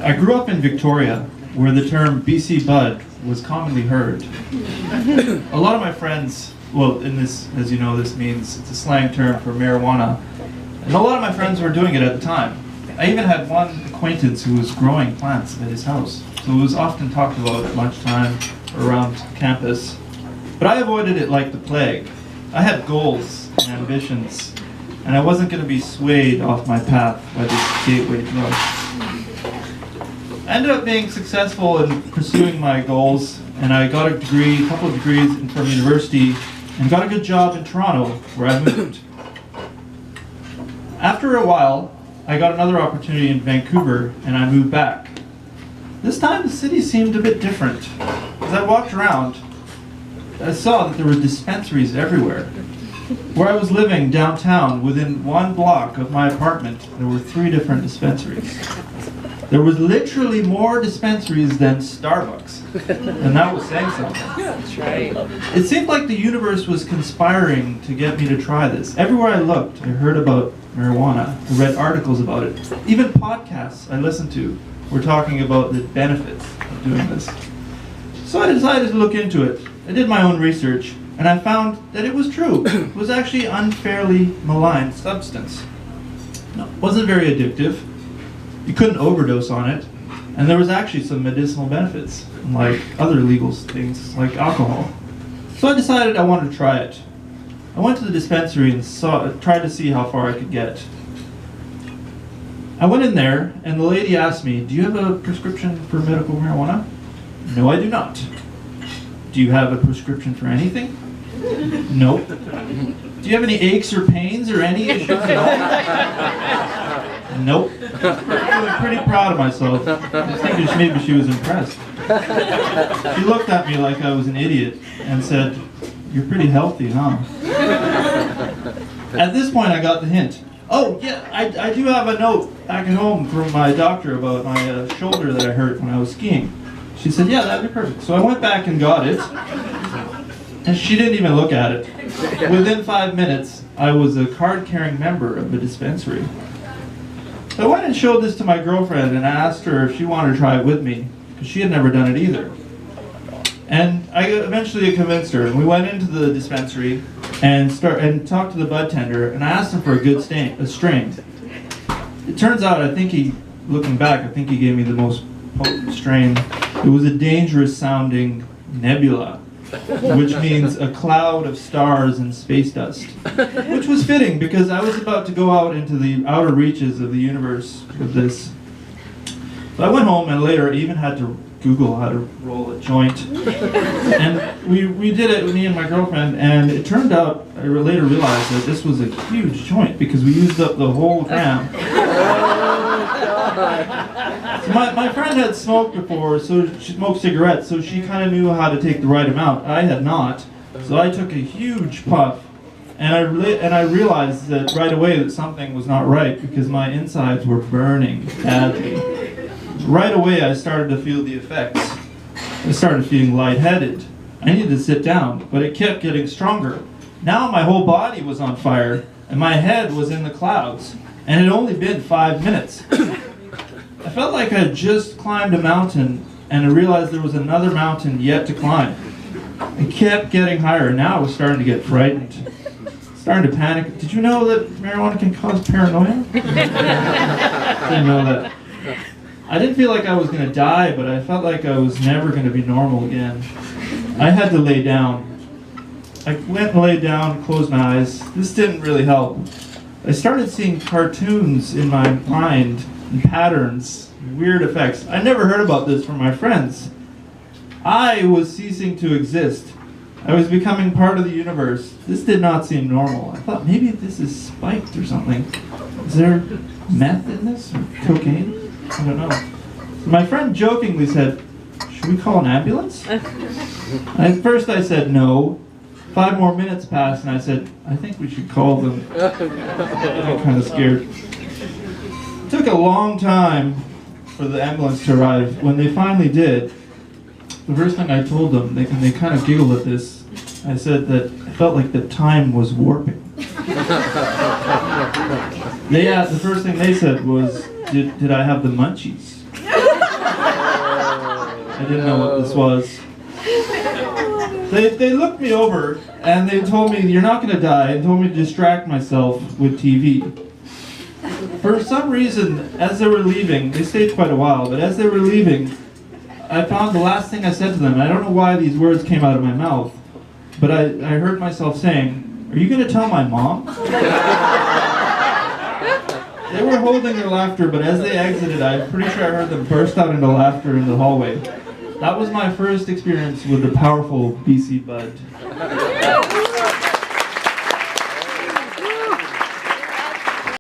I grew up in Victoria, where the term BC Bud was commonly heard. A lot of my friends, well, in this, as you know, this means it's a slang term for marijuana, and a lot of my friends were doing it at the time. I even had one acquaintance who was growing plants at his house, so it was often talked about at lunchtime or around campus. But I avoided it like the plague. I had goals and ambitions, and I wasn't going to be swayed off my path by this gateway drug. I ended up being successful in pursuing my goals, and I got a degree, a couple of degrees from university, and got a good job in Toronto, where I moved. After a while, I got another opportunity in Vancouver, and I moved back. This time, the city seemed a bit different. As I walked around, I saw that there were dispensaries everywhere. Where I was living downtown, within 1 block of my apartment, there were 3 different dispensaries. There was literally more dispensaries than Starbucks, and that was saying something. That's right. It seemed like the universe was conspiring to get me to try this. Everywhere I looked, I heard about marijuana. I read articles about it. Even podcasts I listened to were talking about the benefits of doing this. So I decided to look into it. I did my own research, and I found that it was true. It was actually an unfairly maligned substance. No, it wasn't very addictive. You couldn't overdose on it, and there was actually some medicinal benefits, like other legal things like alcohol. So I decided I wanted to try it. I went to the dispensary and tried to see how far I could get. I went in there, and the lady asked me, "Do you have a prescription for medical marijuana?" "No, I do not." "Do you have a prescription for anything?" "Nope." "Do you have any aches or pains or any issues at all?" "Nope." I was pretty proud of myself. I think maybe she was impressed. She looked at me like I was an idiot and said, "You're pretty healthy, huh?" At this point, I got the hint. "Oh, yeah, I do have a note back at home from my doctor about my shoulder that I hurt when I was skiing." She said, "Yeah, that'd be perfect." So I went back and got it, and she didn't even look at it. Within 5 minutes, I was a card-carrying member of the dispensary. I went and showed this to my girlfriend and asked her if she wanted to try it with me, because she had never done it either. And I eventually convinced her, and we went into the dispensary and talked to the bud tender, and I asked him for a good strain. It turns out, looking back, I think he gave me the most potent strain. It was a dangerous sounding nebula, which means a cloud of stars and space dust, which was fitting because I was about to go out into the outer reaches of the universe with this. So I went home, and later I even had to Google how to roll a joint. And we did it, me and my girlfriend, and it turned out, I later realized that this was a huge joint because we used up the whole gram. So my friend had smoked before, so she smoked cigarettes, so she kind of knew how to take the right amount. I had not, so I took a huge puff, and I realized that right away that something was not right because my insides were burning badly. Right away I started to feel the effects. I started feeling lightheaded. I needed to sit down, but it kept getting stronger. Now my whole body was on fire, and my head was in the clouds, and it had only been 5 minutes. I felt like I had just climbed a mountain, and I realized there was another mountain yet to climb. It kept getting higher, and now I was starting to get frightened. Starting to panic. Did you know that marijuana can cause paranoia? Didn't know that. I didn't feel like I was going to die, but I felt like I was never going to be normal again. I had to lay down. I went and laid down, closed my eyes. This didn't really help. I started seeing cartoons in my mind, and patterns, weird effects. I never heard about this from my friends. I was ceasing to exist. I was becoming part of the universe. This did not seem normal. I thought maybe this is spiked or something. Is there meth in this or cocaine? I don't know. My friend jokingly said, "Should we call an ambulance?" At first I said no. 5 more minutes passed and I said, "I think we should call them." I'm kind of scared. It took a long time for the ambulance to arrive. When they finally did, the first thing I told them, and they kind of giggled at this, I said that I felt like the time was warping. The first thing they said was, did I have the munchies? I didn't know what this was. They looked me over and they told me, you're not going to die, and told me to distract myself with TV. For some reason, as they were leaving, they stayed quite a while, but as they were leaving, I found the last thing I said to them, and I don't know why these words came out of my mouth, but I heard myself saying, are you going to tell my mom? They were holding their laughter, but as they exited, I'm pretty sure I heard them burst out into laughter in the hallway. That was my first experience with the powerful BC Bud.